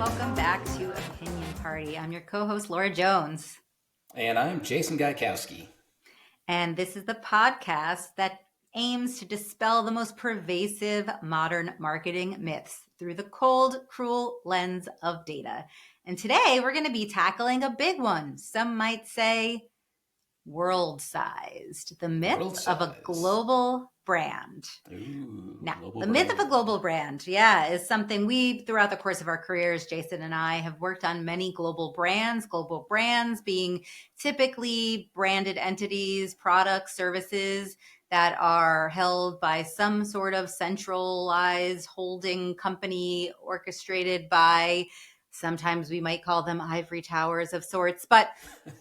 welcome back to Opinion Party. I'm your co-host, Laura Jones. And I'm Jason Gaikowski. And this is the podcast that aims to dispel the most pervasive modern marketing myths through the cold, cruel lens of data. And today we're going to be tackling a big one. Some might say world-sized, the myth of a global brand. Ooh, now, the myth of a global brand, is something we, throughout the course of our careers, Jason and I have worked on many global brands being typically branded entities, products, services that are held by some sort of centralized holding company orchestrated by, sometimes we might call them ivory towers of sorts, but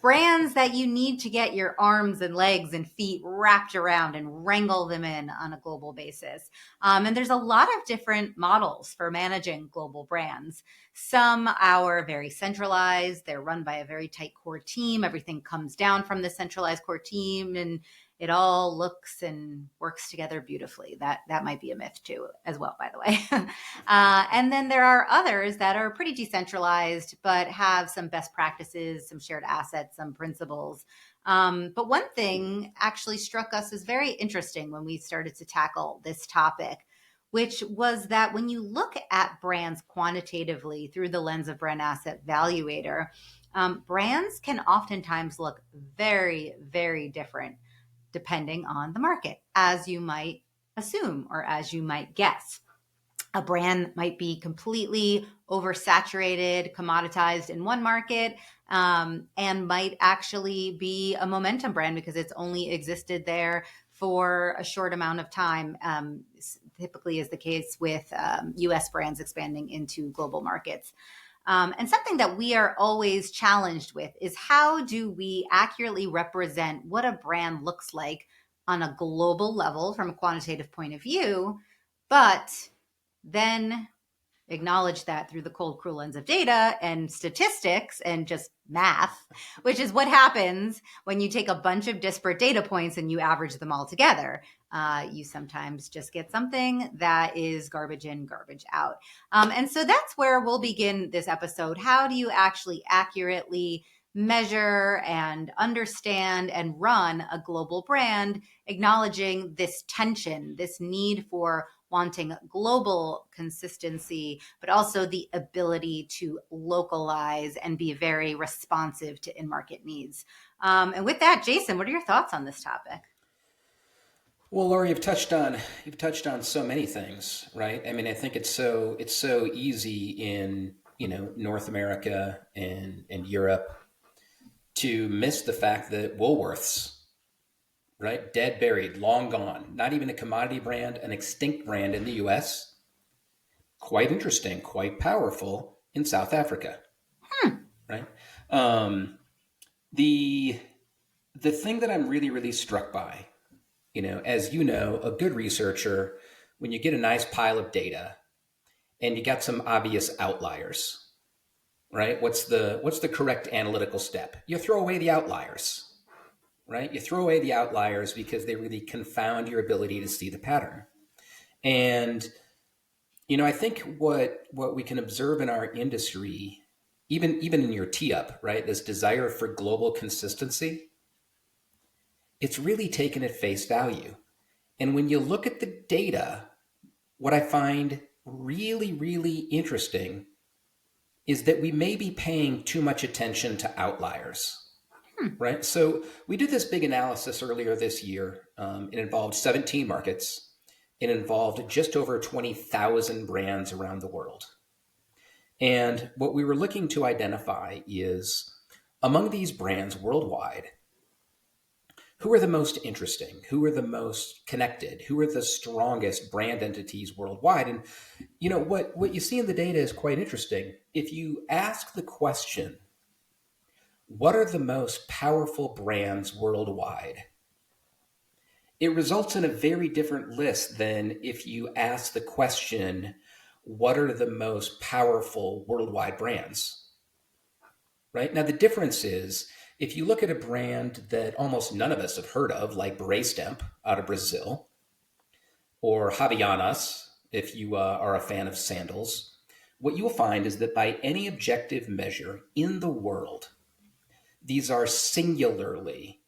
brands that you need to get your arms and legs and feet wrapped around and wrangle them in on a global basis. And there's a lot of different models for managing global brands. Some are very centralized. They're run by a very tight core team. Everything comes down from the centralized core team, and it all looks and works together beautifully. That might be a myth too, as well, by the way. And then there are others that are pretty decentralized, but have some best practices, some shared assets, some principles. But one thing actually struck us as very interesting when we started to tackle this topic, which was that when you look at brands quantitatively through the lens of Brand Asset Valuator, brands can oftentimes look very, very different depending on the market, as you might assume or as you might guess. A brand might be completely oversaturated, commoditized in one market, and might actually be a momentum brand because it's only existed there for a short amount of time. Typically is the case with US brands expanding into global markets. And something that we are always challenged with is how do we accurately represent what a brand looks like on a global level from a quantitative point of view, but then acknowledge that through the cold, cruel lens of data and statistics and just math, which is what happens when you take a bunch of disparate data points and you average them all together. You sometimes just get something that is garbage in, garbage out. And so that's where we'll begin this episode. How do you actually accurately measure and understand and run a global brand, acknowledging this tension, this need for wanting global consistency, but also the ability to localize and be very responsive to in-market needs. And with that, Jason, what are your thoughts on this topic? Well, Laura, you've touched on so many things, right? I mean, I think it's so easy in North America and Europe to miss the fact that Woolworths, right, dead, buried, long gone, not even a commodity brand, an extinct brand in the U.S. Quite interesting, quite powerful in South Africa, right? The thing that I'm really struck by, as you know, a good researcher, when you get a nice pile of data and you got some obvious outliers, right? What's the correct analytical step? You throw away the outliers, right? You throw away the outliers because they really confound your ability to see the pattern. And, I think what we can observe in our industry, even in your tee-up, right? This desire for global consistency, it's really taken at face value. And when you look at the data, what I find really interesting is that we may be paying too much attention to outliers, right? So we did this big analysis earlier this year. It involved 17 markets. It involved just over 20,000 brands around the world. And what we were looking to identify is, among these brands worldwide, who are the most interesting? Who are the most connected? Who are the strongest brand entities worldwide? And what you see in the data is quite interesting. If you ask the question, what are the most powerful brands worldwide? It results in a very different list than if you ask the question, what are the most powerful worldwide brands? Right? Now, the difference is, if you look at a brand that almost none of us have heard of, like Bracemp out of Brazil, or Havaianas, if you are a fan of sandals, what you'll find is that by any objective measure in the world, these are singularly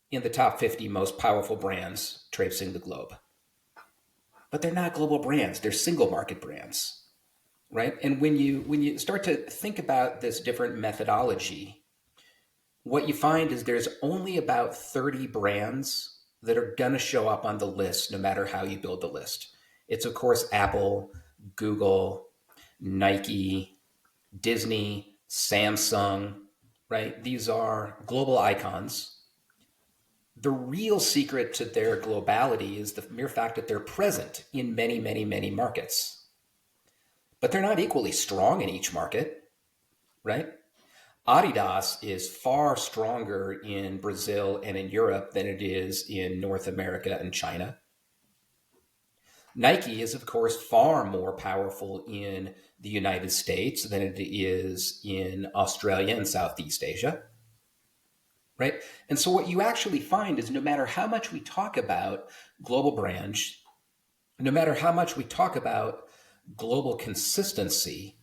in the top 50 most powerful brands traipsing the globe. But they're not global brands, they're single market brands, right? And when you start to think about this different methodology, what you find is there's only about 30 brands that are going to show up on the list no matter how you build the list. It's, of course, Apple, Google, Nike, Disney, Samsung, right? These are global icons. The real secret to their globality is the mere fact that they're present in many, many, many markets. But they're not equally strong in each market, right? Adidas is far stronger in Brazil and in Europe than it is in North America and China. Nike is, of course, far more powerful in the United States than it is in Australia and Southeast Asia, right? And so what you actually find is no matter how much we talk about global brands, no matter how much we talk about global consistency,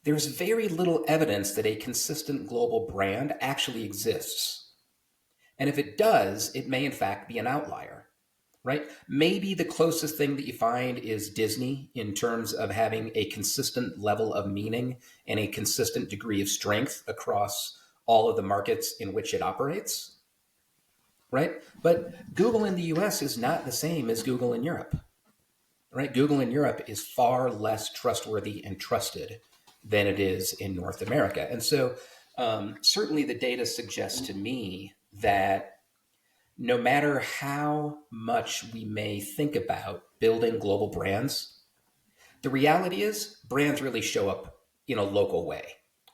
there's very little evidence that a consistent global brand actually exists. And if it does, it may in fact be an outlier, right? Maybe the closest thing that you find is Disney in terms of having a consistent level of meaning and a consistent degree of strength across all of the markets in which it operates, right? But Google in the US is not the same as Google in Europe, right? Google in Europe is far less trustworthy and trusted than it is in North America. And so certainly the data suggests to me that no matter how much we may think about building global brands, the reality is brands really show up in a local way,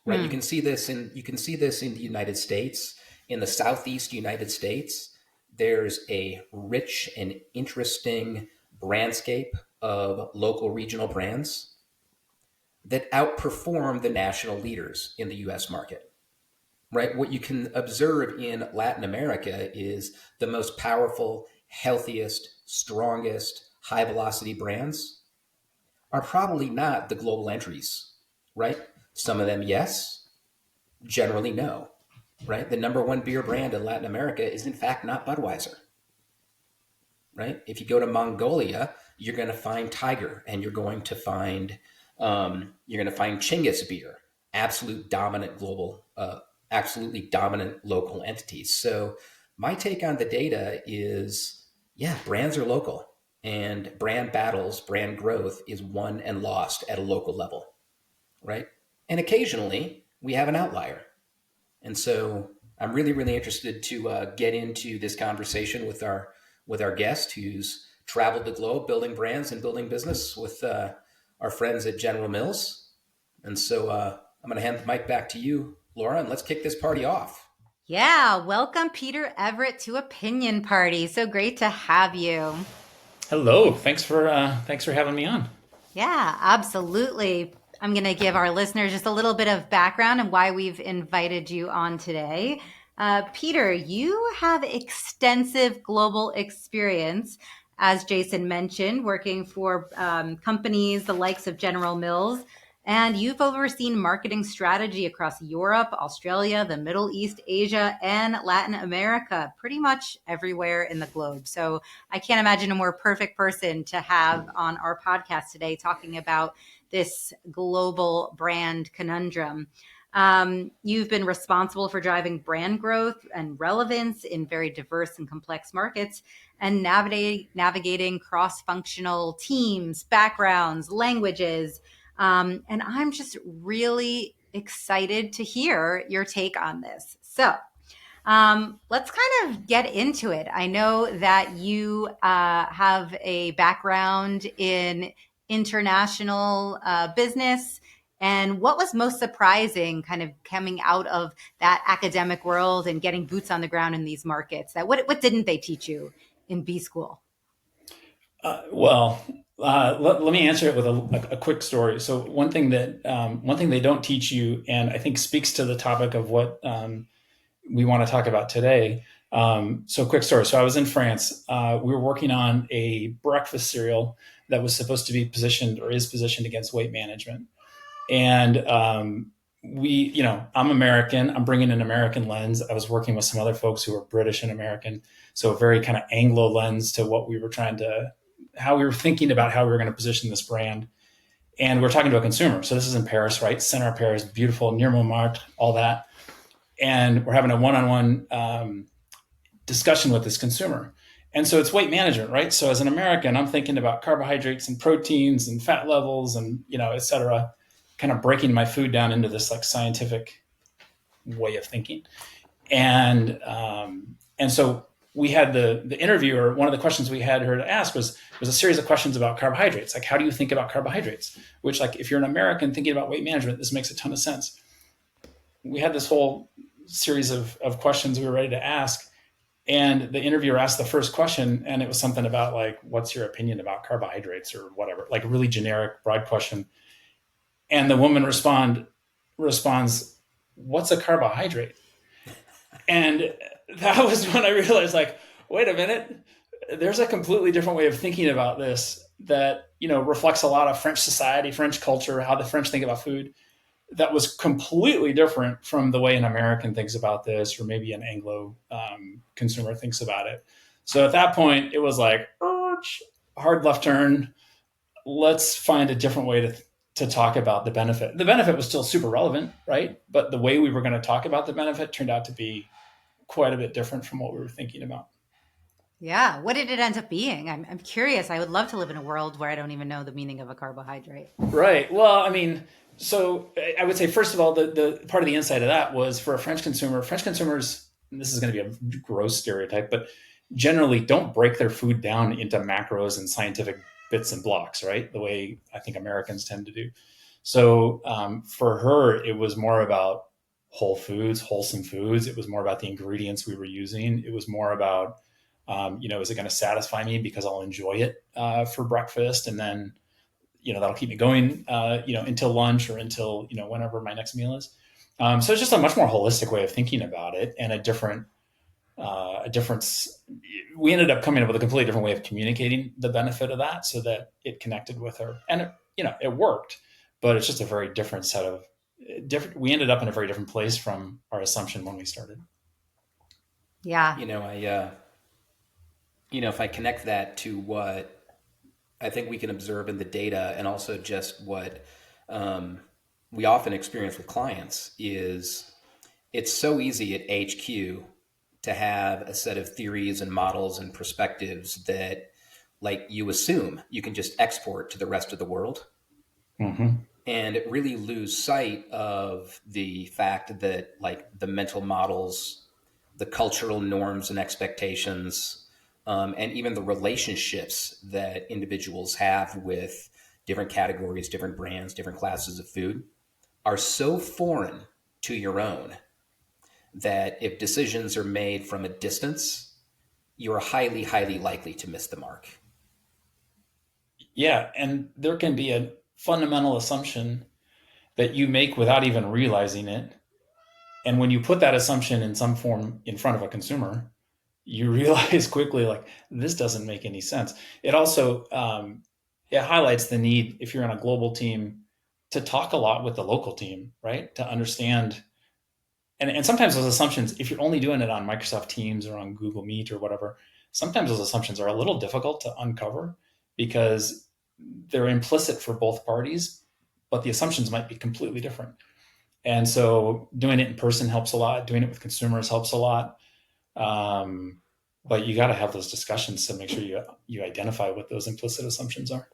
right? You can see this in the United States. In the Southeast United States, there's a rich and interesting brandscape of local regional brands that outperform the national leaders in the US market, right? What you can observe in Latin America is the most powerful, healthiest, strongest, high velocity brands are probably not the global entries, right? Some of them, yes, generally no, right? The number one beer brand in Latin America is in fact not Budweiser, right? If you go to Mongolia, you're going to find Tiger and you're going to find Chinggis beer, absolutely dominant local entities. So my take on the data is, yeah, brands are local and brand battles, brand growth is won and lost at a local level, right? And occasionally we have an outlier. And so I'm really, really interested to get into this conversation with our guest who's traveled the globe building brands and building business with our friends at General Mills. And so I'm going to hand the mic back to you, Laura, and let's kick this party off. Yeah, welcome Peter Everett to Opinion Party. So great to have you. Hello, thanks for having me on. Yeah, absolutely. I'm going to give our listeners just a little bit of background and why we've invited you on today. Peter, you have extensive global experience, as Jason mentioned, working for companies the likes of General Mills. And you've overseen marketing strategy across Europe, Australia, the Middle East, Asia, and Latin America, pretty much everywhere in the globe. So I can't imagine a more perfect person to have on our podcast today talking about this global brand conundrum. You've been responsible for driving brand growth and relevance in very diverse and complex markets and navigating cross-functional teams, backgrounds, languages. And I'm just really excited to hear your take on this. So let's kind of get into it. I know that you have a background in international business. And what was most surprising kind of coming out of that academic world and getting boots on the ground in these markets? What didn't they teach you in B school? Let me answer it with a quick story. So one thing they don't teach you, and I think speaks to the topic of what we want to talk about today, So quick story. So I was in France. We were working on a breakfast cereal that was supposed to be positioned or is positioned against weight management. And I'm American. I'm bringing an American lens. I was working with some other folks who were British and American. So a very kind of Anglo lens to what we were how we were thinking about how we were going to position this brand. And we're talking to a consumer. So this is in Paris, right? Center of Paris, beautiful, near Montmartre, all that. And we're having a one-on-one discussion with this consumer. And so it's weight management, right? So as an American, I'm thinking about carbohydrates and proteins and fat levels and, et cetera, kind of breaking my food down into this like scientific way of thinking. And so we had the interviewer, one of the questions we had her to ask was a series of questions about carbohydrates. Like, how do you think about carbohydrates? Which, like, if you're an American thinking about weight management, this makes a ton of sense. We had this whole series of questions we were ready to ask. And the interviewer asked the first question, and it was something about like, what's your opinion about carbohydrates or whatever, like a really generic, broad question. And the woman responds, what's a carbohydrate? And that was when I realized, like, wait a minute, there's a completely different way of thinking about this that, reflects a lot of French society, French culture, how the French think about food. That was completely different from the way an American thinks about this, or maybe an Anglo consumer thinks about it. So at that point, it was like, hard left turn. Let's find a different way to talk about the benefit. The benefit was still super relevant, right? But the way we were going to talk about the benefit turned out to be quite a bit different from what we were thinking about. Yeah. What did it end up being? I'm curious. I would love to live in a world where I don't even know the meaning of a carbohydrate. Right. Well, I mean, so I would say, first of all, the part of the insight of that was for a French consumers, and this is going to be a gross stereotype, but generally don't break their food down into macros and scientific bits and blocks, right? The way I think Americans tend to do. So for her, it was more about whole foods, wholesome foods. It was more about the ingredients we were using. It was more about, is it going to satisfy me because I'll enjoy it for breakfast, and then that'll keep me going, until lunch or until, whenever my next meal is. So it's just a much more holistic way of thinking about it, and a difference. We ended up coming up with a completely different way of communicating the benefit of that so that it connected with her, and it worked, but it's just a very different set of we ended up in a very different place from our assumption when we started. Yeah. If I connect that to what I think we can observe in the data, and also just what we often experience with clients, is it's so easy at HQ to have a set of theories and models and perspectives that, like, you assume you can just export to the rest of the world. Mm-hmm. And really lose sight of the fact that, like, the mental models, the cultural norms and expectations, and even the relationships that individuals have with different categories, different brands, different classes of food are so foreign to your own that if decisions are made from a distance, you're highly, highly likely to miss the mark. Yeah, and there can be a fundamental assumption that you make without even realizing it. And when you put that assumption in some form in front of a consumer, you realize quickly, like, this doesn't make any sense. It also it highlights the need, if you're on a global team, to talk a lot with the local team, right? To understand. And sometimes those assumptions, if you're only doing it on Microsoft Teams or on Google Meet or whatever, sometimes those assumptions are a little difficult to uncover because they're implicit for both parties, but the assumptions might be completely different. And so doing it in person helps a lot. Doing it with consumers helps a lot. But you got to have those discussions to make sure you identify what those implicit assumptions are.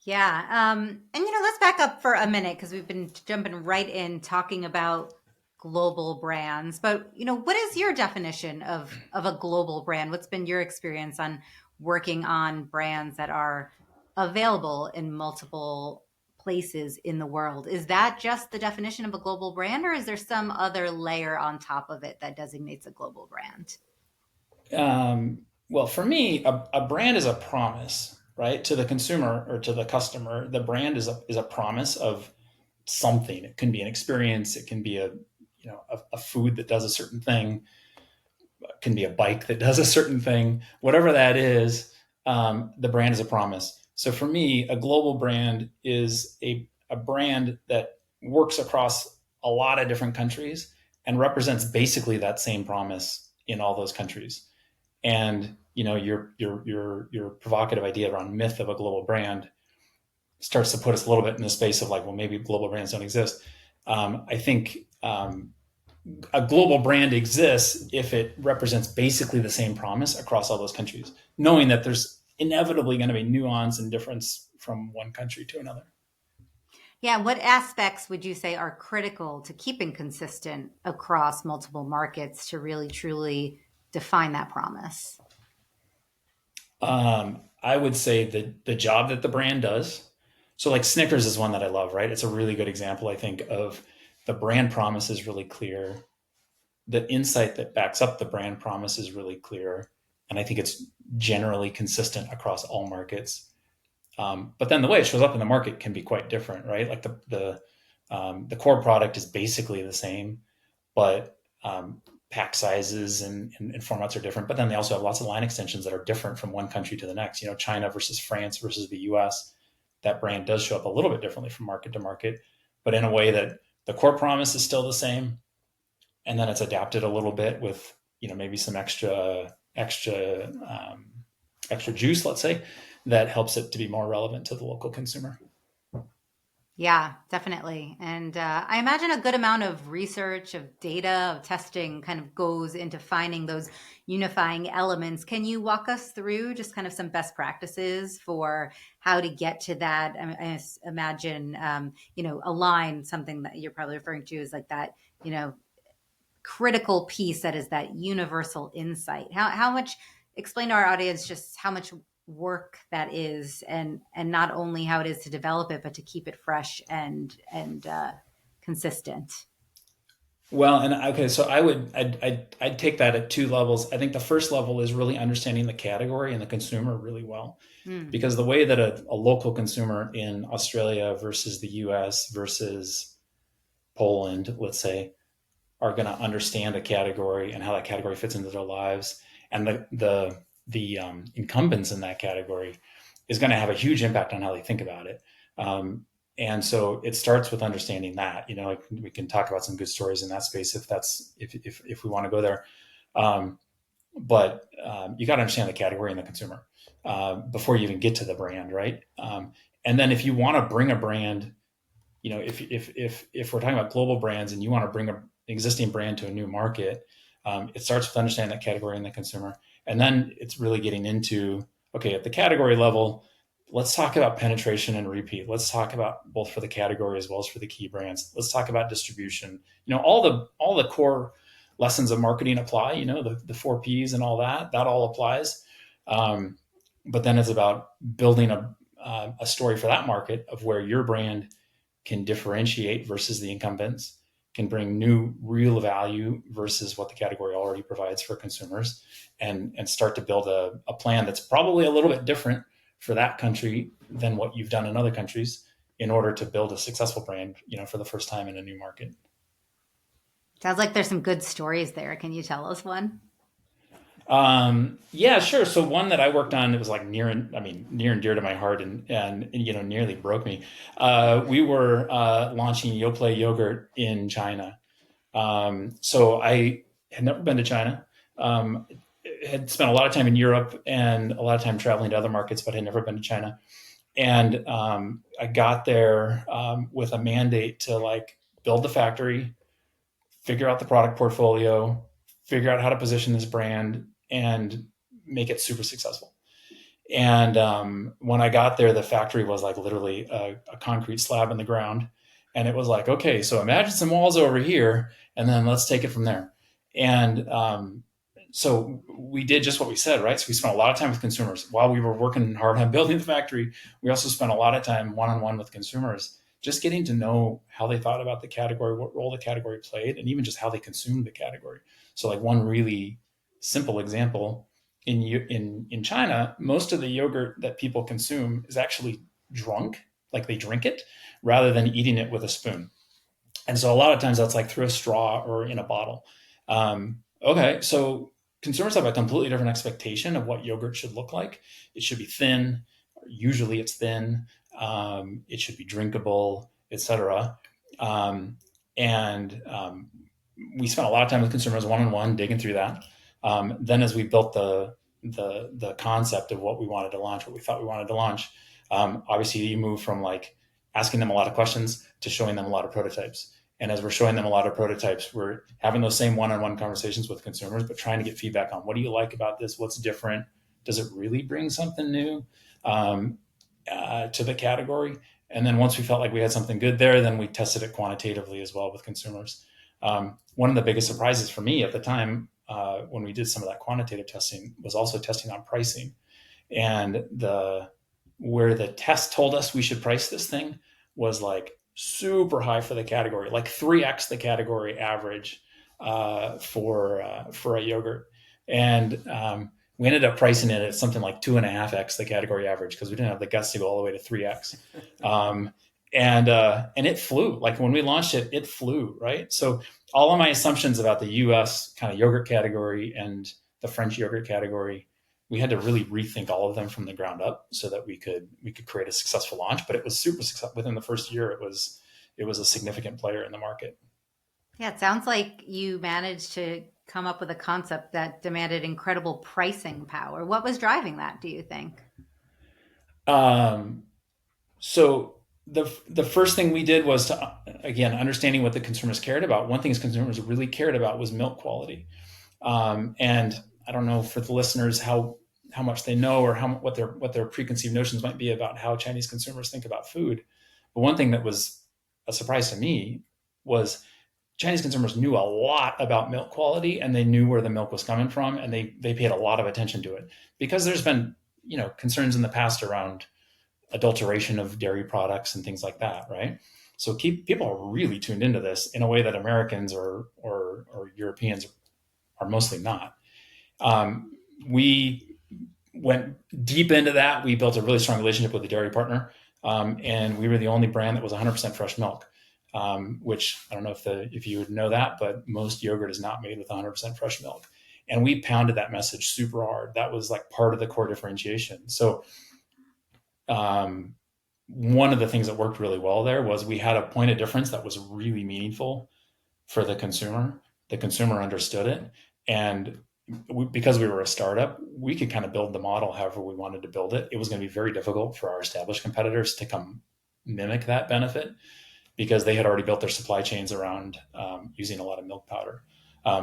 Yeah. And, let's back up for a minute because we've been jumping right in talking about global brands. But, what is your definition of a global brand? What's been your experience on working on brands that are available in multiple places in the world? Is that just the definition of a global brand, or is there some other layer on top of it that designates a global brand? Well, for me, a brand is a promise, right? To the consumer or to the customer. The brand is a promise of something. It can be an experience. It can be a food that does a certain thing. can be a bike that does a certain thing, whatever that is. The brand is a promise. So for me, a global brand is a brand that works across a lot of different countries and represents basically that same promise in all those countries. And your provocative idea around myth of a global brand starts to put us a little bit in the space of like, well, maybe global brands don't exist. I think a global brand exists if it represents basically the same promise across all those countries, knowing that there's inevitably going to be nuance and difference from one country to another. Yeah, what aspects would you say are critical to keeping consistent across multiple markets to really truly define that promise? I would say the job that the brand does. So like Snickers is one that I love, right? It's a really good example, I think, of the brand promise is really clear. The insight that backs up the brand promise is really clear. And I think it's generally consistent across all markets. But then the way it shows up in the market can be quite different, right? Like the core product is basically the same, but pack sizes and formats are different. But then they also have lots of line extensions that are different from one country to the next. China versus France versus the US. That brand does show up a little bit differently from market to market, but in a way that the core promise is still the same, and then it's adapted a little bit with maybe some extra juice, let's say, that helps it to be more relevant to the local consumer. Yeah, definitely. And I imagine a good amount of research, of data, of testing kind of goes into finding those unifying elements. Can you walk us through just kind of some best practices for how to get to that? I imagine, align, something that you're probably referring to is like that, critical piece that is that universal insight. How much, explain to our audience just how much work that is, and not only how it is to develop it, but to keep it fresh and consistent. Well, and okay, so I'd take that at two levels. I think the first level is really understanding the category and the consumer really well, because the way that a local consumer in Australia versus the US versus Poland, let's say, are going to understand a category and how that category fits into their lives, and the incumbents in that category is going to have a huge impact on how they think about it. And so it starts with understanding that. Like we can talk about some good stories in that space if we want to go there. But you got to understand the category and the consumer before you even get to the brand, right? And then if you want to bring a brand, if we're talking about global brands and you want to bring an existing brand to a new market, it starts with understanding that category and the consumer. And then it's really getting into, okay, at the category level, let's talk about penetration and repeat. Let's talk about both for the category as well as for the key brands. Let's talk about distribution. All the core lessons of marketing apply, the 4 Ps and all that all applies. But then it's about building a story for that market of where your brand can differentiate versus the incumbents, can bring new real value versus what the category already provides for consumers, and start to build a plan that's probably a little bit different for that country than what you've done in other countries in order to build a successful brand, for the first time in a new market. Sounds like there's some good stories there. Can you tell us one? Yeah, sure. So one that I worked on, it was like near and dear to my heart, and nearly broke me. We were launching Yoplait yogurt in China. So I had never been to China. Had spent a lot of time in Europe and a lot of time traveling to other markets, but had never been to China. And I got there with a mandate to build the factory, figure out the product portfolio, figure out how to position this brand, and make it super successful. And when I got there, the factory was literally a concrete slab in the ground. And it was okay, so imagine some walls over here, and then let's take it from there. And so we did just what we said, right? So we spent a lot of time with consumers. While we were working hard on building the factory, we also spent a lot of time one-on-one with consumers, just getting to know how they thought about the category, what role the category played, and even just how they consumed the category. So one really simple example, in China, most of the yogurt that people consume is actually drunk, they drink it, rather than eating it with a spoon. And so a lot of times that's through a straw or in a bottle. Okay, so consumers have a completely different expectation of what yogurt should look like. It should be thin. Usually it's thin. It should be drinkable, etc. Um, and we spent a lot of time with consumers one-on-one digging through that. Then as we built the concept of what we wanted to launch, what we thought we wanted to launch, obviously you move from like asking them a lot of questions to showing them a lot of prototypes. And as we're showing them a lot of prototypes, we're having those same one-on-one conversations with consumers, but trying to get feedback on what do you like about this? What's different? Does it really bring something new to the category? And then once we felt like we had something good there, then we tested it quantitatively as well with consumers. One of the biggest surprises for me at the time when we did some of that quantitative testing was also testing on pricing. And where the test told us we should price this thing was like super high for the category, like 3x the category average for a yogurt. And we ended up pricing it at something like 2.5x the category average because we didn't have the guts to go all the way to 3x. And it flew. Like when we launched it, it flew, right? So all of my assumptions about the US kind of yogurt category and the French yogurt category, we had to really rethink all of them from the ground up so that we could create a successful launch. But it was super successful. Within the first year, it was a significant player in the market. Yeah, it sounds like you managed to come up with a concept that demanded incredible pricing power. What was driving that, do you think? So the first thing we did was to, again, understanding what the consumers cared about. One thing consumers really cared about was milk quality. And I don't know for the listeners how much they know or what their preconceived notions might be about how Chinese consumers think about food. But one thing that was a surprise to me was Chinese consumers knew a lot about milk quality, and they knew where the milk was coming from, and they paid a lot of attention to it because there's been concerns in the past around adulteration of dairy products and things like that, right? So people are really tuned into this in a way that Americans or Europeans are mostly not. We went deep into that. We built a really strong relationship with the dairy partner, and we were the only brand that was 100% fresh milk. Which I don't know if you would know that, but most yogurt is not made with 100% fresh milk. And we pounded that message super hard. That was like part of the core differentiation. So one of the things that worked really well there was we had a point of difference that was really meaningful for the consumer. The consumer understood it. And because we were a startup, we could kind of build the model however we wanted to build it. It was going to be very difficult for our established competitors to come mimic that benefit, because they had already built their supply chains around using a lot of milk powder.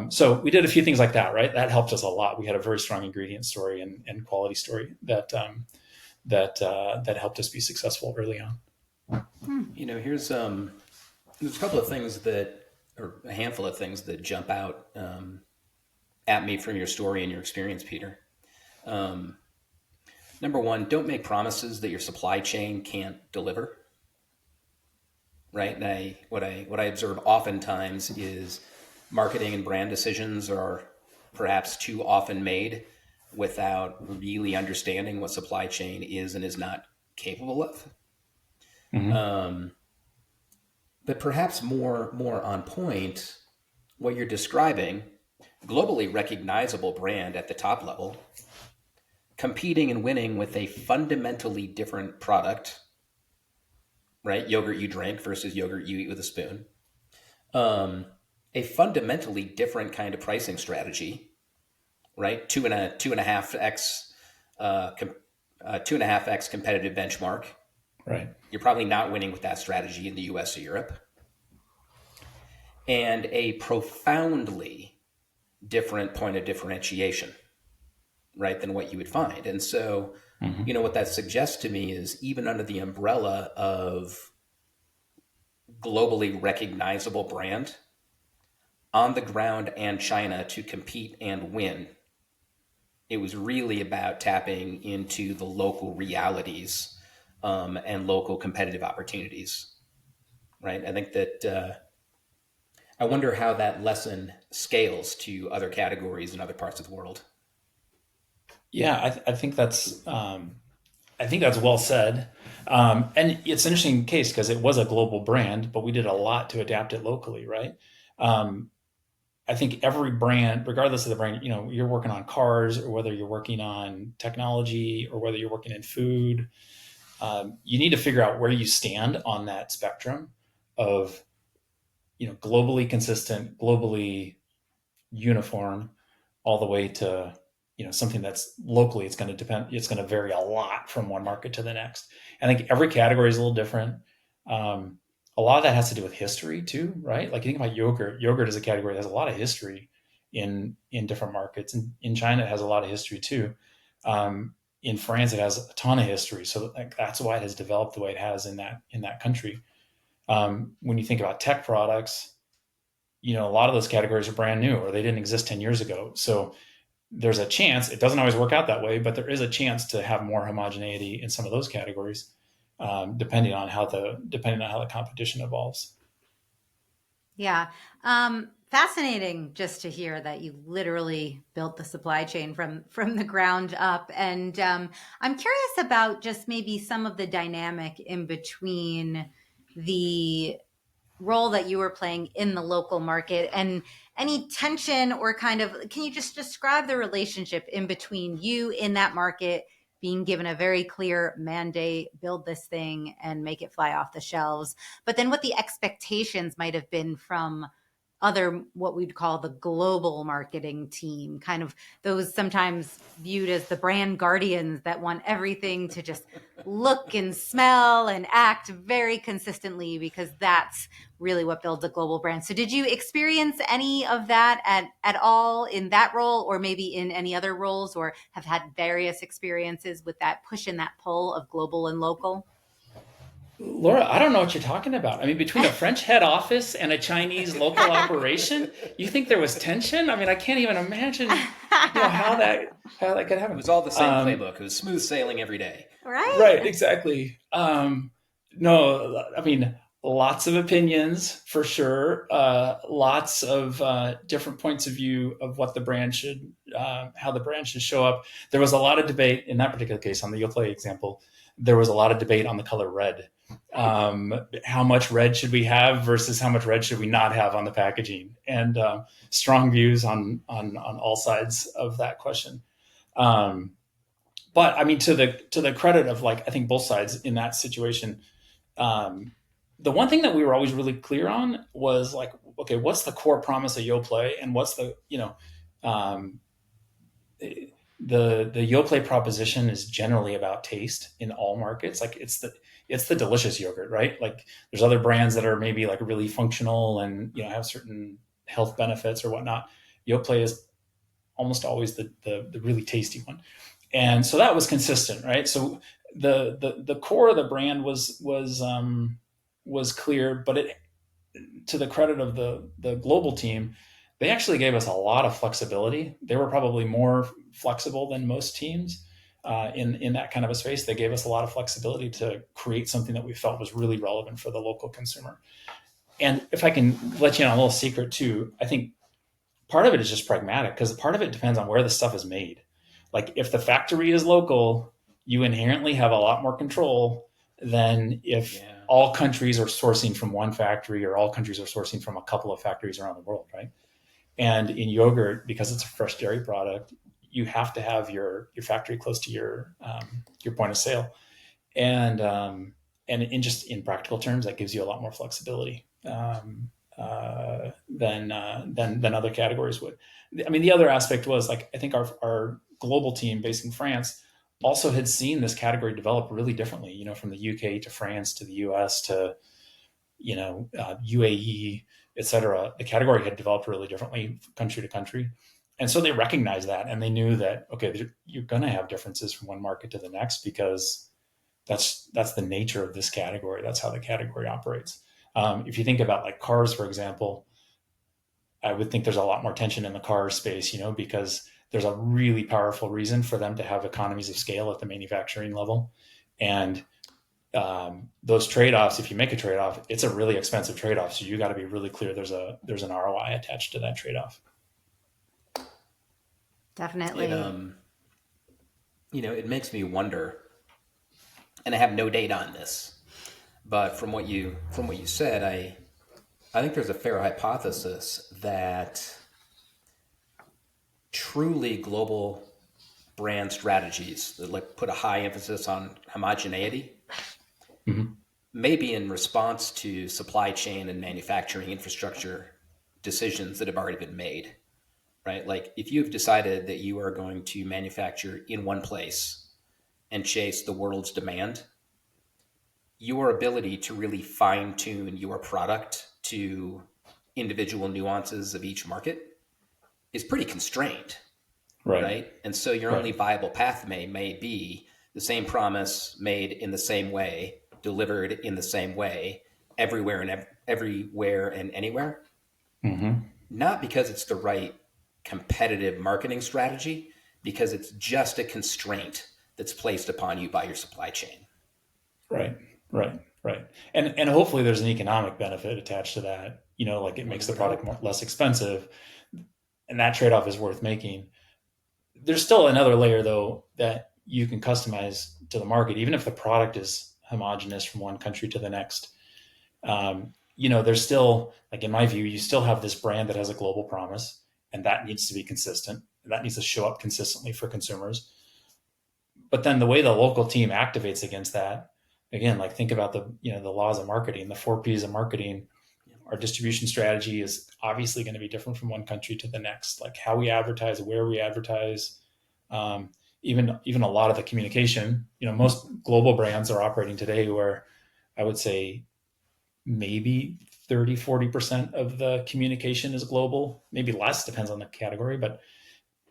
So we did a few things like that, right? That helped us a lot. We had a very strong ingredient story and quality story that helped us be successful early on. There's a couple of things or a handful of things that jump out at me from your story and your experience, Peter. Number one, don't make promises that your supply chain can't deliver. Right. And what I observe oftentimes is marketing and brand decisions are perhaps too often made without really understanding what supply chain is and is not capable of. Mm-hmm. But perhaps more on point, what you're describing, globally recognizable brand at the top level, competing and winning with a fundamentally different product. Right? Yogurt you drink versus yogurt you eat with a spoon. A fundamentally different kind of pricing strategy, right? 2.5x competitive benchmark. Right. You're probably not winning with that strategy in the US or Europe. And a profoundly different point of differentiation, right, than what you would find. And so, what that suggests to me is even under the umbrella of globally recognizable brand, on the ground and China to compete and win, it was really about tapping into the local realities and local competitive opportunities, right? I think that I wonder how that lesson scales to other categories in other parts of the world. Yeah, I think that's well said. And it's an interesting case because it was a global brand, but we did a lot to adapt it locally, right? I think every brand, regardless of the brand, you're working on cars or whether you're working on technology or whether you're working in food, you need to figure out where you stand on that spectrum of, globally consistent, globally uniform, all the way to, something that's locally, it's going to vary a lot from one market to the next. I think every category is a little different. A lot of that has to do with history too, right? Like you think about yogurt. Yogurt is a category that has a lot of history in different markets. And in China, it has a lot of history too. In France, it has a ton of history. So that's why it has developed the way it has in that country. When you think about tech products, a lot of those categories are brand new or they didn't exist 10 years ago. So there's a chance, it doesn't always work out that way, but there is a chance to have more homogeneity in some of those categories, depending on how the competition evolves. Yeah. Fascinating just to hear that you literally built the supply chain from the ground up. And I'm curious about just maybe some of the dynamic in between the role that you were playing in the local market and any tension or can you just describe the relationship in between you in that market being given a very clear mandate, build this thing and make it fly off the shelves, but then what the expectations might have been from other, what we'd call the global marketing team, kind of those sometimes viewed as the brand guardians that want everything to just look and smell and act very consistently because that's really what builds a global brand. So did you experience any of that at all in that role or maybe in any other roles or have had various experiences with that push and that pull of global and local? Laura, I don't know what you're talking about. I mean, between a French head office and a Chinese local operation, you think there was tension? I mean, I can't even imagine, how that could happen. It was all the same playbook. It was smooth sailing every day. Right, exactly. No, I mean, lots of opinions for sure. Lots of different points of view of what the brand should, how the brand should show up. There was a lot of debate in that particular case on the Yoplait example. There was a lot of debate on the color red. How much red should we have versus how much red should we not have on the packaging, and strong views on all sides of that question. But I mean, to the credit of I think both sides in that situation, the one thing that we were always really clear on was okay, what's the core promise of Yoplait, and what's the the Yoplait proposition is generally about taste in all markets. It's the delicious yogurt, right? Like there's other brands that are maybe really functional and have certain health benefits or whatnot. Yoplait is almost always the really tasty one, and so that was consistent, right? So the core of the brand was clear, but to the credit of the global team, they actually gave us a lot of flexibility. They were probably more flexible than most teams in that kind of a space. They gave us a lot of flexibility to create something that we felt was really relevant for the local consumer. And if I can let you in on a little secret too, I think part of it is just pragmatic because part of it depends on where the stuff is made. Like if the factory is local, you inherently have a lot more control than if all countries are sourcing from one factory or all countries are sourcing from a couple of factories around the world, right? And in yogurt, because it's a fresh dairy product, you have to have your factory close to your point of sale, and in practical terms, that gives you a lot more flexibility than other categories would. I mean, the other aspect was I think our global team based in France also had seen this category develop really differently. From the UK to France to the US to UAE, etc. The category had developed really differently country to country. And so they recognized that, and they knew that, okay, you're going to have differences from one market to the next because that's the nature of this category. That's how the category operates. If you think about cars, for example, I would think there's a lot more tension in the car space, because there's a really powerful reason for them to have economies of scale at the manufacturing level. And those trade-offs, if you make a trade-off, it's a really expensive trade-off. So you got to be really clear there's an ROI attached to that trade-off. Definitely. It makes me wonder, and I have no data on this, but from what you said, I think there's a fair hypothesis that truly global brand strategies that like put a high emphasis on homogeneity, Mm-hmm. maybe in response to supply chain and manufacturing infrastructure decisions that have already been made, right? Like if you've decided that you are going to manufacture in one place and chase the world's demand, your ability to really fine tune your product to individual nuances of each market is pretty constrained, Right. right? And so your only Right. viable path may be the same promise made in the same way, delivered in the same way, everywhere and everywhere and anywhere. Mm-hmm. Not because it's the right competitive marketing strategy, because it's just a constraint that's placed upon you by your supply chain. Right. Right. Right. And hopefully there's an economic benefit attached to that. Like it One makes the would product hope. less expensive, and that trade-off is worth making. There's still another layer though that you can customize to the market, even if the product is homogenous from one country to the next. There's still, like in my view, you still have this brand that has a global promise, and that needs to be consistent. That needs to show up consistently for consumers. But then the way the local team activates against that, again, like think about the laws of marketing, the 4 Ps of marketing. Our distribution strategy is obviously going to be different from one country to the next, like how we advertise, where we advertise, even a lot of the communication. Most global brands are operating today where I would say maybe 30-40% of the communication is global, maybe less, depends on the category, but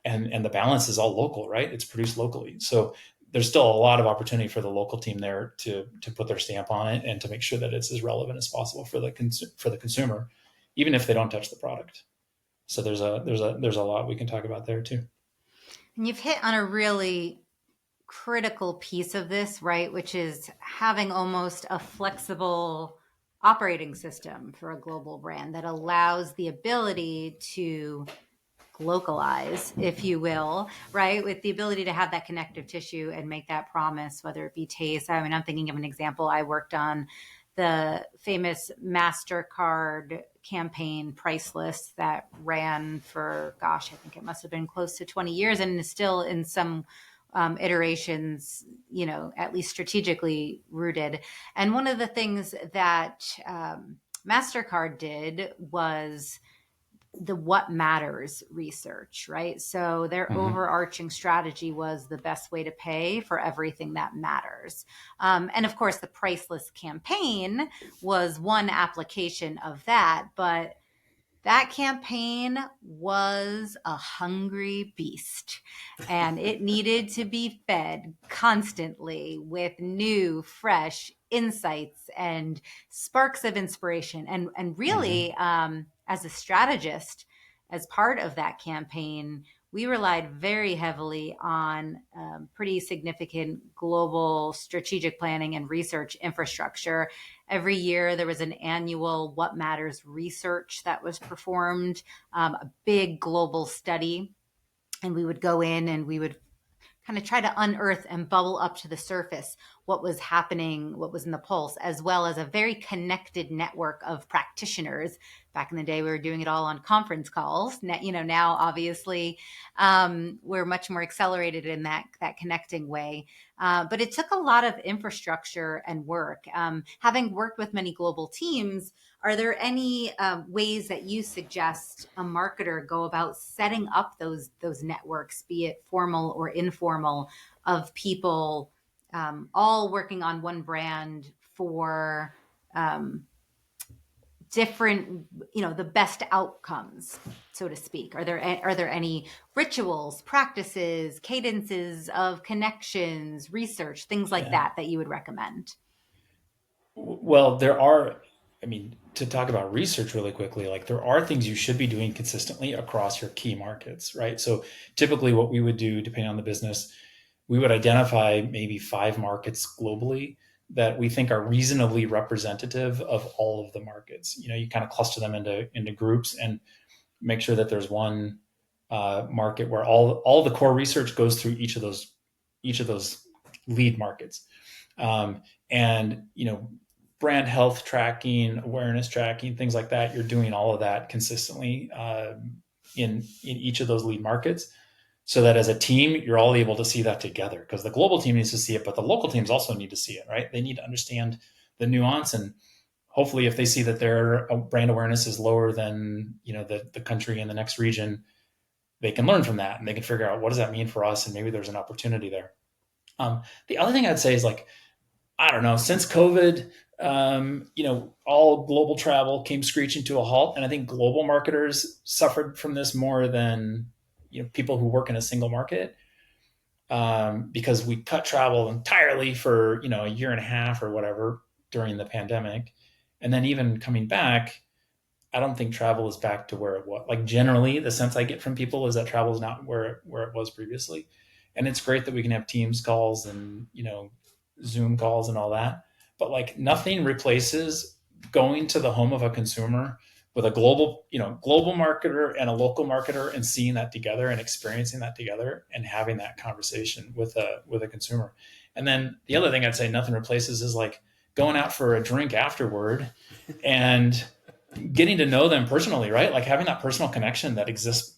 and the balance is all local, right? It's produced locally. So there's still a lot of opportunity for the local team there to put their stamp on it and to make sure that it's as relevant as possible for the consumer, even if they don't touch the product. So there's a lot we can talk about there too. And you've hit on a really critical piece of this, right? Which is having almost a flexible operating system for a global brand that allows the ability to localize, if you will, right? With the ability to have that connective tissue and make that promise, whether it be taste. I mean, I'm thinking of an example. I worked on the famous MasterCard campaign Priceless that ran for, gosh, I think it must have been close to 20 years and is still in some iterations, at least strategically rooted. And one of the things that MasterCard did was the what matters research, right? So their Mm-hmm. overarching strategy was the best way to pay for everything that matters. And of course, the Priceless campaign was one application of that, but that campaign was a hungry beast and it needed to be fed constantly with new, fresh insights and sparks of inspiration. And really, Mm-hmm. as a strategist, as part of that campaign, we relied very heavily on pretty significant global strategic planning and research infrastructure. Every year, there was an annual What Matters research that was performed, a big global study. And we would go in and we would kind of try to unearth and bubble up to the surface what was happening, what was in the pulse, as well as a very connected network of practitioners. Back in the day, we were doing it all on conference calls. Now obviously we're much more accelerated in that connecting way. But it took a lot of infrastructure and work. Having worked with many global teams, are there any ways that you suggest a marketer go about setting up those networks, be it formal or informal, of people all working on one brand for different, the best outcomes, so to speak? Are there any rituals, practices, cadences of connections, research, things like Yeah. that you would recommend? Well, there are, I mean, to talk about research really quickly, like there are things you should be doing consistently across your key markets, right? So typically what we would do, depending on the business, we would identify maybe 5 markets globally that we think are reasonably representative of all of the markets. You kind of cluster them into groups and make sure that there's one market where all the core research goes through each of those lead markets. And brand health tracking, awareness tracking, things like that. You're doing all of that consistently in each of those lead markets, so that as a team, you're all able to see that together, because the global team needs to see it, but the local teams also need to see it, right? They need to understand the nuance, and hopefully if they see that their brand awareness is lower than, the country in the next region, they can learn from that and they can figure out what does that mean for us, and maybe there's an opportunity there. The other thing I'd say is, like, I don't know, since COVID, all global travel came screeching to a halt. And I think global marketers suffered from this more than, people who work in a single market, because we cut travel entirely for, a year and a half or whatever during the pandemic. And then even coming back, I don't think travel is back to where it was. Like, generally, the sense I get from people is that travel is not where it was previously. And it's great that we can have Teams calls and, Zoom calls and all that. But, like, nothing replaces going to the home of a consumer with a global marketer and a local marketer, and seeing that together and experiencing that together and having that conversation with a consumer. And then the other thing I'd say nothing replaces is, like, going out for a drink afterward and getting to know them personally, right? Like, having that personal connection that exists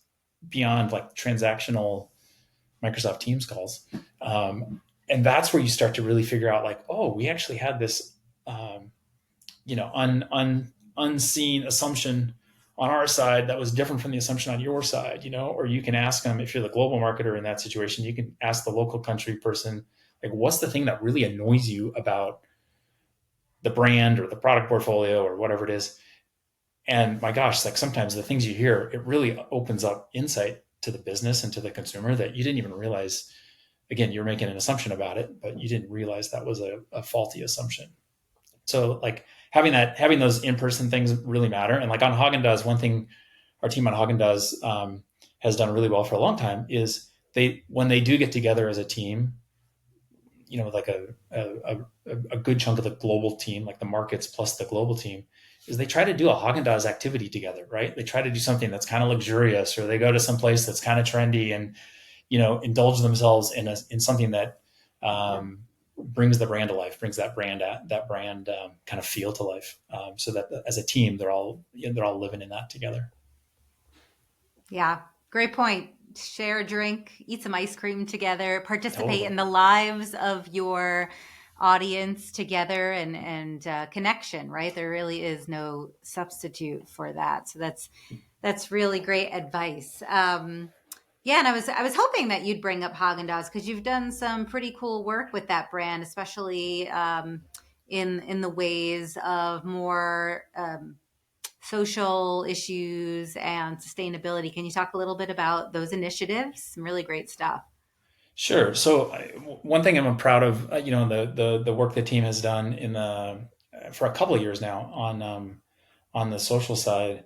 beyond, like, transactional Microsoft Teams calls. And that's where you start to really figure out, like, oh, we actually had this, unseen assumption on our side that was different from the assumption on your side, or you can ask them, if you're the global marketer in that situation, you can ask the local country person, like, what's the thing that really annoys you about the brand or the product portfolio or whatever it is. And my gosh, like, sometimes the things you hear, it really opens up insight to the business and to the consumer that you didn't even realize. Again, you're making an assumption about it, but you didn't realize that was a faulty assumption. So, like, having those in-person things really matter. And, like, on Haagen-Dazs, one thing our team on Haagen-Dazs has done really well for a long time is when they do get together as a team, like a good chunk of the global team, like the markets plus the global team, is they try to do a Haagen-Dazs activity together, right? They try to do something that's kind of luxurious, or they go to some place that's kind of trendy and, indulge themselves in something that brings the brand to life, brings that brand kind of feel to life, so that as a team, they're all living in that together. Yeah, great point. Share a drink, eat some ice cream together, participate in the lives of your audience together, and connection, right? There really is no substitute for that. So that's really great advice. Yeah, and I was hoping that you'd bring up Haagen-Dazs, because you've done some pretty cool work with that brand, especially in the ways of more social issues and sustainability. Can you talk a little bit about those initiatives? Some really great stuff. Sure. So one thing I'm proud of, the work the team has done for a couple of years now on the social side,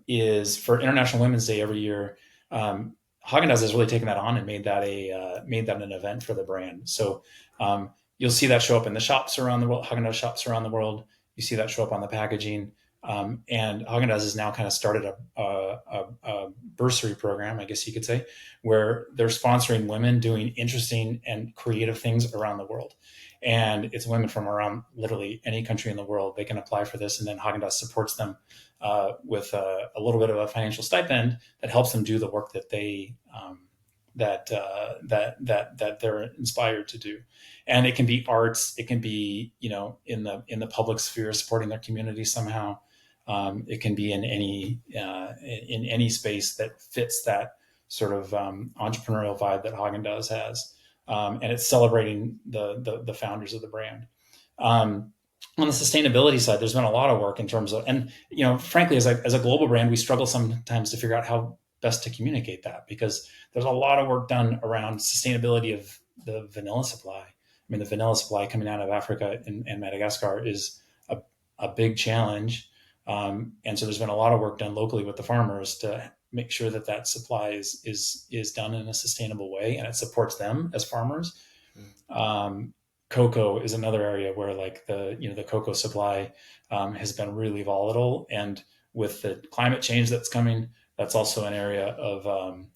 is for International Women's Day every year. Haagen-Dazs has really taken that on and made that an event for the brand. So you'll see that show up in the shops around the world, Haagen-Dazs shops around the world. You see that show up on the packaging. And Haagen-Dazs has now kind of started a bursary program, I guess you could say, where they're sponsoring women doing interesting and creative things around the world. And it's women from around literally any country in the world. They can apply for this, and then Haagen-Dazs supports them with a little bit of a financial stipend that helps them do the work that they that they're inspired to do. And it can be arts, it can be in the public sphere, supporting their community somehow. It can be in any space that fits that sort of entrepreneurial vibe that Haagen-Dazs has. And it's celebrating the founders of the brand. On the sustainability side, there's been a lot of work in terms of, and frankly, as a global brand, we struggle sometimes to figure out how best to communicate that, because there's a lot of work done around sustainability of the vanilla supply. I mean, the vanilla supply coming out of Africa and Madagascar is a big challenge. And so there's been a lot of work done locally with the farmers to make sure that supply is done in a sustainable way, and it supports them as farmers. Cocoa is another area where, like, the cocoa supply has been really volatile, and with the climate change that's coming, that's also an area of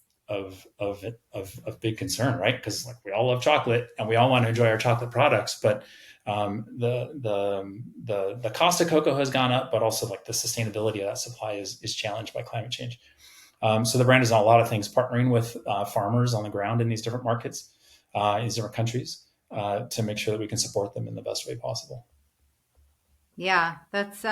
big concern, right? Because, like, we all love chocolate and we all want to enjoy our chocolate products, but the cost of cocoa has gone up, but also, like, the sustainability of that supply is challenged by climate change. So the brand is on a lot of things, partnering with farmers on the ground in these different markets, in these different countries, to make sure that we can support them in the best way possible. Yeah, that's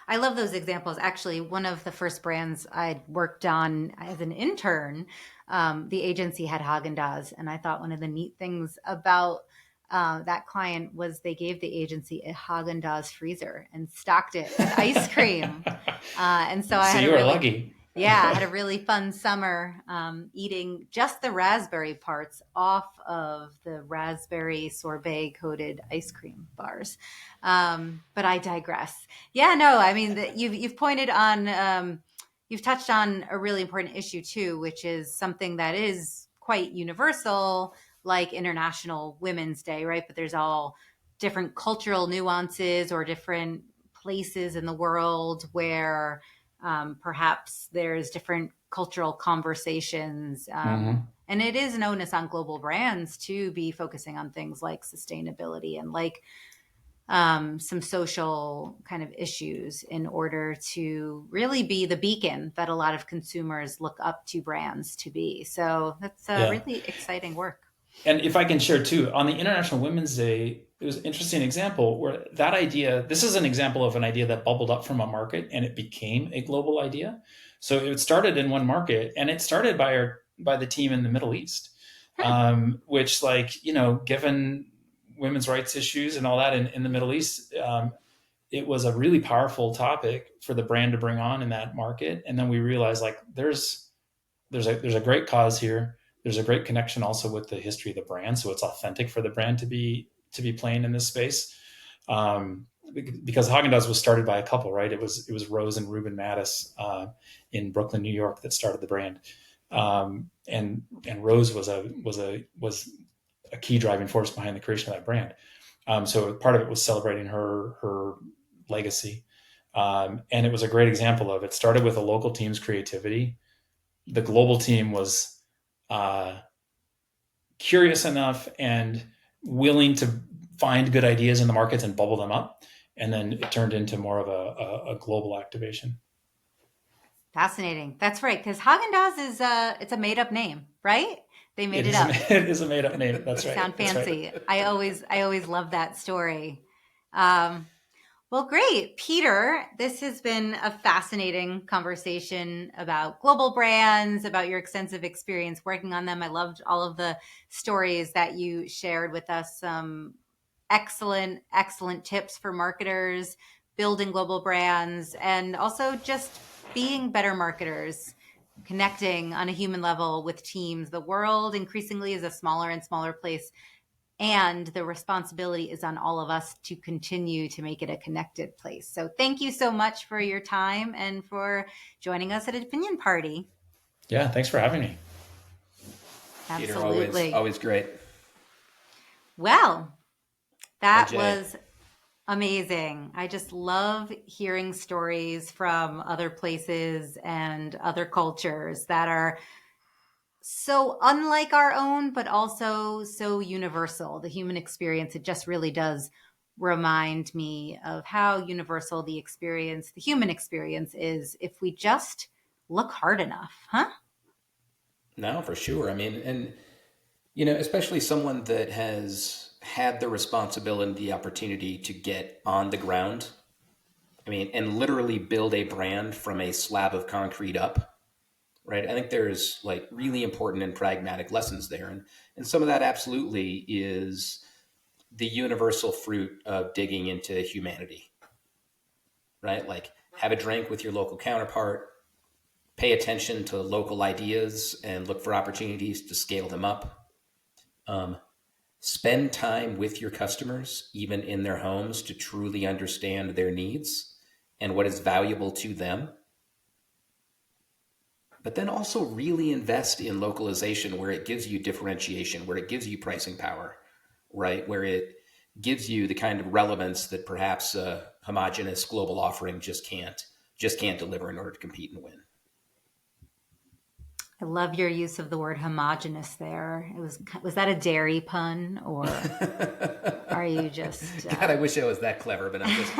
I love those examples. Actually, one of the first brands I worked on as an intern, the agency had Haagen-Dazs, and I thought one of the neat things about that client was they gave the agency a Haagen-Dazs freezer and stocked it with ice cream. And so I So had a you were really lucky. Yeah, I had a really fun summer eating just the raspberry parts off of the raspberry sorbet coated ice cream bars. But I digress. Yeah, no, I mean, you've pointed on, you've touched on a really important issue too, which is something that is quite universal, like International Women's Day, right? But there's all different cultural nuances or different places in the world where perhaps there's different cultural conversations. And it is an onus on global brands to be focusing on things like sustainability and like some social kind of issues in order to really be the beacon that a lot of consumers look up to brands to be. So that's really exciting work. And if I can share too, on the International Women's Day, it was an interesting example where that idea, this is an example of an idea that bubbled up from a market and it became a global idea. So it started in one market, and it started by the team in the Middle East, which, like, given women's rights issues and all that in the Middle East, it was a really powerful topic for the brand to bring on in that market. And then we realized, like, there's a great cause here. There's a great connection also with the history of the brand, so it's authentic for the brand to be playing in this space. Because Haagen-Dazs was started by a couple, right? It was Rose and Ruben Mattis in Brooklyn, New York, that started the brand, and Rose was a key driving force behind the creation of that brand. So part of it was celebrating her legacy, and it was a great example of it. Started with a local team's creativity. The global team was curious enough and willing to find good ideas in the markets and bubble them up. And then it turned into more of a global activation. Fascinating. That's right. Because Haagen-Dazs it's a made up name, right? They made it up. It is a made up name. That's right. Sound fancy. Right. I always love that story. Well, great. Peter, this has been a fascinating conversation about global brands, about your extensive experience working on them. I loved all of the stories that you shared with us. Some excellent tips for marketers, building global brands, and also just being better marketers, connecting on a human level with teams. The world increasingly is a smaller and smaller place. And the responsibility is on all of us to continue to make it a connected place. So thank you so much for your time and for joining us at Opinion Party. Yeah, thanks for having me. Absolutely. Peter, always great. Well, that was amazing. I just love hearing stories from other places and other cultures that are so unlike our own, but also so universal. The human experience, it just really does remind me of how universal the human experience is if we just look hard enough, huh? No, for sure. I mean, and, especially someone that has had the responsibility and the opportunity to get on the ground, and literally build a brand from a slab of concrete up. Right. I think there's like really important and pragmatic lessons there. And some of that absolutely is the universal fruit of digging into humanity. Right. Like, have a drink with your local counterpart, pay attention to local ideas and look for opportunities to scale them up. Spend time with your customers, even in their homes, to truly understand their needs and what is valuable to them. But then also really invest in localization where it gives you differentiation, where it gives you pricing power, right? Where it gives you the kind of relevance that perhaps a homogenous global offering just can't deliver in order to compete and win. I love your use of the word homogenous there. Was that a dairy pun, or are you just? God, I wish I was that clever, but I'm just.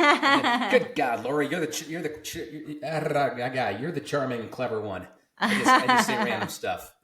Good God, Lori, you're the charming and clever one. I just say random stuff.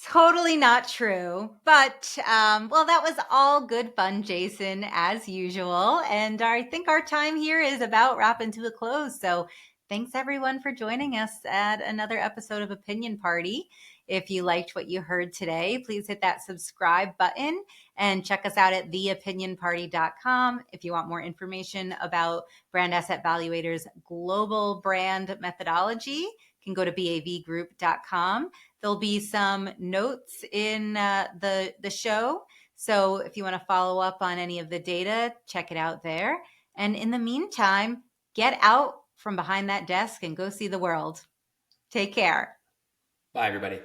Totally not true. But, well, that was all good fun, Jason, as usual. And I think our time here is about wrapping to a close. So thanks everyone for joining us at another episode of Opinion Party. If you liked what you heard today, please hit that subscribe button and check us out at theopinionparty.com. If you want more information about Brand Asset Valuator's global brand methodology, you can go to bavgroup.com. There'll be some notes in the show. So if you want to follow up on any of the data, check it out there. And in the meantime, get out from behind that desk and go see the world. Take care. Bye, everybody.